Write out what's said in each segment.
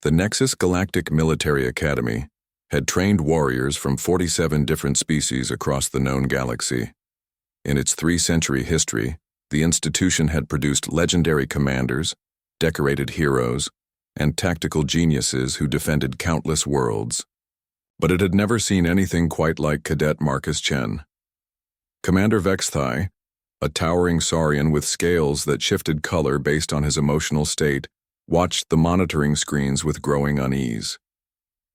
The Nexus Galactic Military Academy had trained warriors from 47 different species across the known galaxy. In its 3-century history, the institution had produced legendary commanders, decorated heroes, and tactical geniuses who defended countless worlds. But it had never seen anything quite like Cadet Marcus Chen. Commander Vexthai, a towering saurian with scales that shifted color based on his emotional state, watched the monitoring screens with growing unease.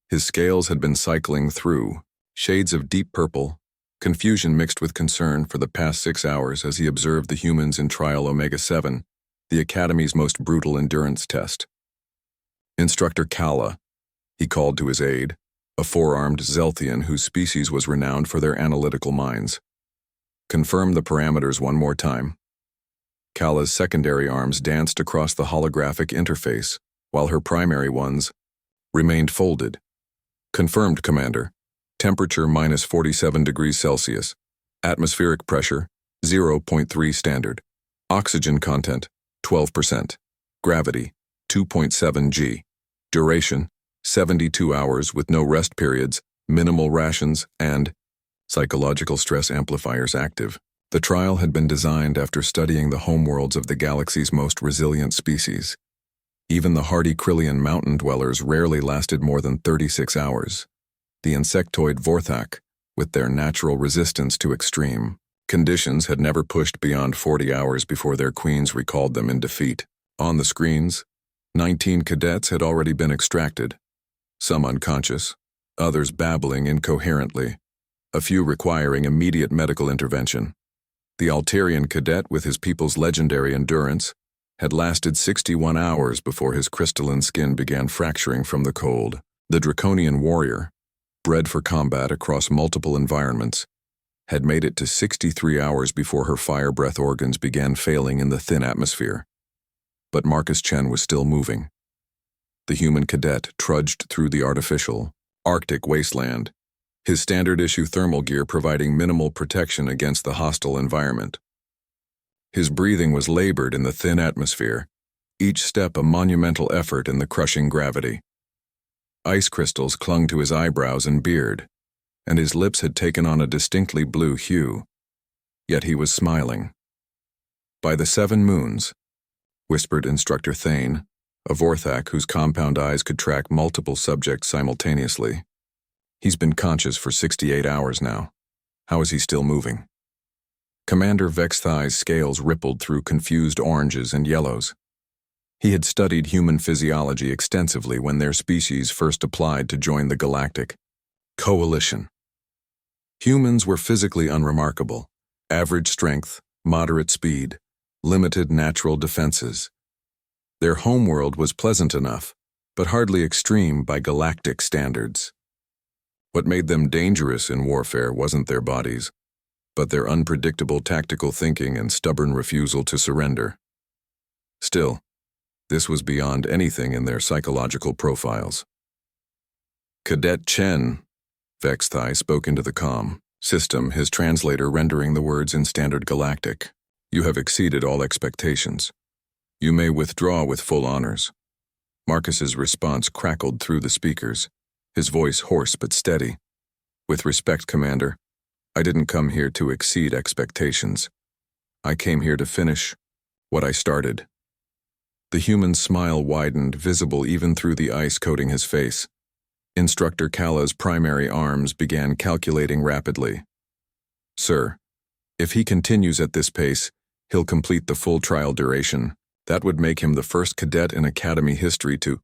His scales had been cycling through shades of deep purple, confusion mixed with concern for the past 6 hours as he observed the humans in Trial Omega-7, the Academy's most brutal endurance test. Instructor Kala, he called to his aid, a 4-armed Zelthian whose species was renowned for their analytical minds. Confirm the parameters one more time. Kala's secondary arms danced across the holographic interface, while her primary ones remained folded. Confirmed, Commander. Temperature minus 47 degrees Celsius. Atmospheric pressure, 0.3 standard. Oxygen content, 12%. Gravity, 2.7 g. Duration, 72 hours with no rest periods, minimal rations, and psychological stress amplifiers active. The trial had been designed after studying the homeworlds of the galaxy's most resilient species. Even the hardy Krillian mountain dwellers rarely lasted more than 36 hours. The insectoid Vorthak, with their natural resistance to extreme conditions, had never pushed beyond 40 hours before their queens recalled them in defeat. On the screens, 19 cadets had already been extracted, some unconscious, others babbling incoherently, a few requiring immediate medical intervention. The Altarian cadet, with his people's legendary endurance, had lasted 61 hours before his crystalline skin began fracturing from the cold. The Draconian warrior, bred for combat across multiple environments, had made it to 63 hours before her fire breath organs began failing in the thin atmosphere. But Marcus Chen was still moving. The human cadet trudged through the artificial, Arctic wasteland, his standard-issue thermal gear providing minimal protection against the hostile environment. His breathing was labored in the thin atmosphere, each step a monumental effort in the crushing gravity. Ice crystals clung to his eyebrows and beard, and his lips had taken on a distinctly blue hue. Yet he was smiling. By the 7 moons, whispered Instructor Thane, a Vorthak whose compound eyes could track multiple subjects simultaneously. He's been conscious for 68 hours now. How is he still moving? Commander Vexthai's scales rippled through confused oranges and yellows. He had studied human physiology extensively when their species first applied to join the Galactic Coalition. Humans were physically unremarkable, average strength, moderate speed, limited natural defenses. Their homeworld was pleasant enough, but hardly extreme by galactic standards. What made them dangerous in warfare wasn't their bodies, but their unpredictable tactical thinking and stubborn refusal to surrender. Still, this was beyond anything in their psychological profiles. Cadet Chen, Vexthai spoke into the comm system, his translator rendering the words in standard galactic. You have exceeded all expectations. You may withdraw with full honors. Marcus's response crackled through the speakers, his voice hoarse but steady. With respect, Commander, I didn't come here to exceed expectations. I came here to finish what I started. The human's smile widened, visible even through the ice coating his face. Instructor Kala's primary arms began calculating rapidly. Sir, if he continues at this pace, he'll complete the full trial duration. That would make him the first cadet in Academy history to—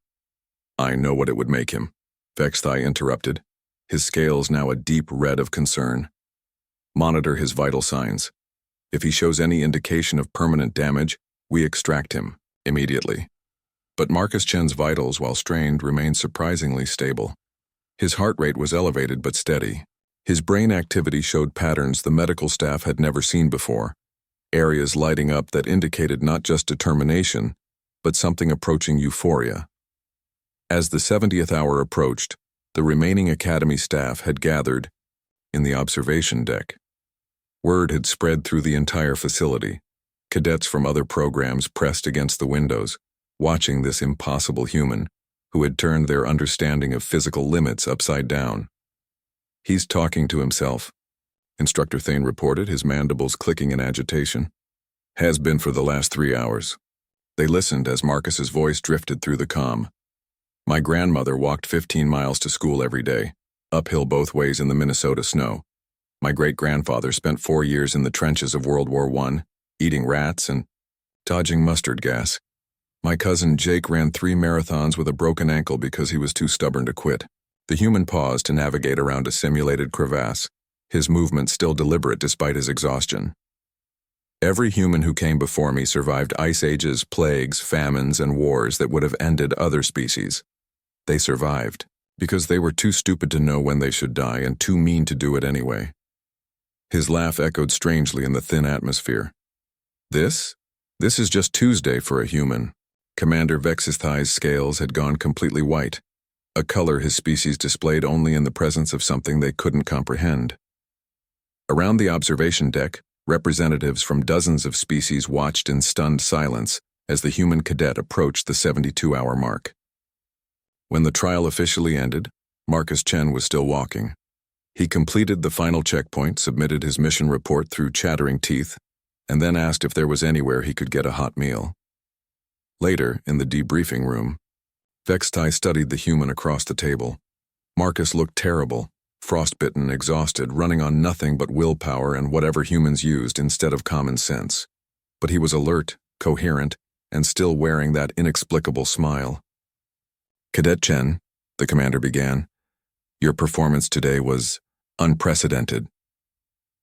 I know what it would make him, Vexthai interrupted, his scales now a deep red of concern. Monitor his vital signs. If he shows any indication of permanent damage, we extract him immediately. But Marcus Chen's vitals, while strained, remained surprisingly stable. His heart rate was elevated but steady. His brain activity showed patterns the medical staff had never seen before, areas lighting up that indicated not just determination, but something approaching euphoria. As the 70th hour approached, the remaining Academy staff had gathered in the observation deck. Word had spread through the entire facility. Cadets from other programs pressed against the windows, watching this impossible human, who had turned their understanding of physical limits upside down. "He's talking to himself," Instructor Thane reported, his mandibles clicking in agitation. "Has been for the last 3 hours." They listened as Marcus's voice drifted through the comm. "My grandmother walked 15 miles to school every day, uphill both ways in the Minnesota snow. My great-grandfather spent 4 years in the trenches of World War I, eating rats and dodging mustard gas. My cousin Jake ran 3 marathons with a broken ankle because he was too stubborn to quit." The human paused to navigate around a simulated crevasse, his movements still deliberate despite his exhaustion. "Every human who came before me survived ice ages, plagues, famines, and wars that would have ended other species. They survived because they were too stupid to know when they should die and too mean to do it anyway." His laugh echoed strangely in the thin atmosphere. This is just Tuesday for a human." Commander Vexithai's scales had gone completely white, a color his species displayed only in the presence of something they couldn't comprehend. Around the observation deck, representatives from dozens of species watched in stunned silence as the human cadet approached the 72-hour mark. When the trial officially ended, Marcus Chen was still walking. He completed the final checkpoint, submitted his mission report through chattering teeth, and then asked if there was anywhere he could get a hot meal. Later, in the debriefing room, Vextai studied the human across the table. Marcus looked terrible, frostbitten, exhausted, running on nothing but willpower and whatever humans used instead of common sense. But he was alert, coherent, and still wearing that inexplicable smile. "Cadet Chen," the commander began, "your performance today was unprecedented.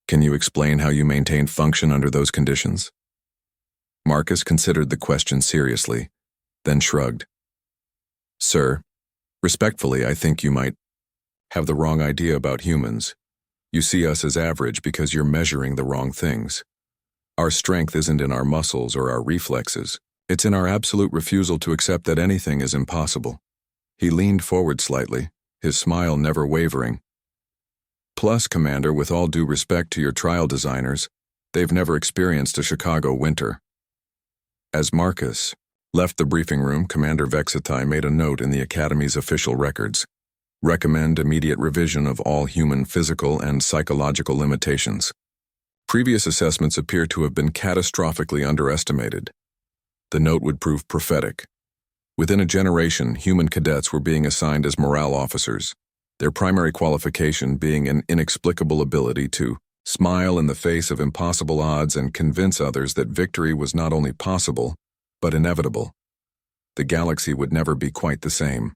Can you explain how you maintained function under those conditions?" Marcus considered the question seriously, then shrugged. "Sir, respectfully, I think you might have the wrong idea about humans. You see us as average because you're measuring the wrong things. Our strength isn't in our muscles or our reflexes. It's in our absolute refusal to accept that anything is impossible." He leaned forward slightly, his smile never wavering. "Plus, Commander, with all due respect to your trial designers, they've never experienced a Chicago winter." As Marcus left the briefing room, Commander Vexithai made a note in the Academy's official records. "Recommend immediate revision of all human physical and psychological limitations. Previous assessments appear to have been catastrophically underestimated." The note would prove prophetic. Within a generation, human cadets were being assigned as morale officers, their primary qualification being an inexplicable ability to smile in the face of impossible odds and convince others that victory was not only possible, but inevitable. The galaxy would never be quite the same.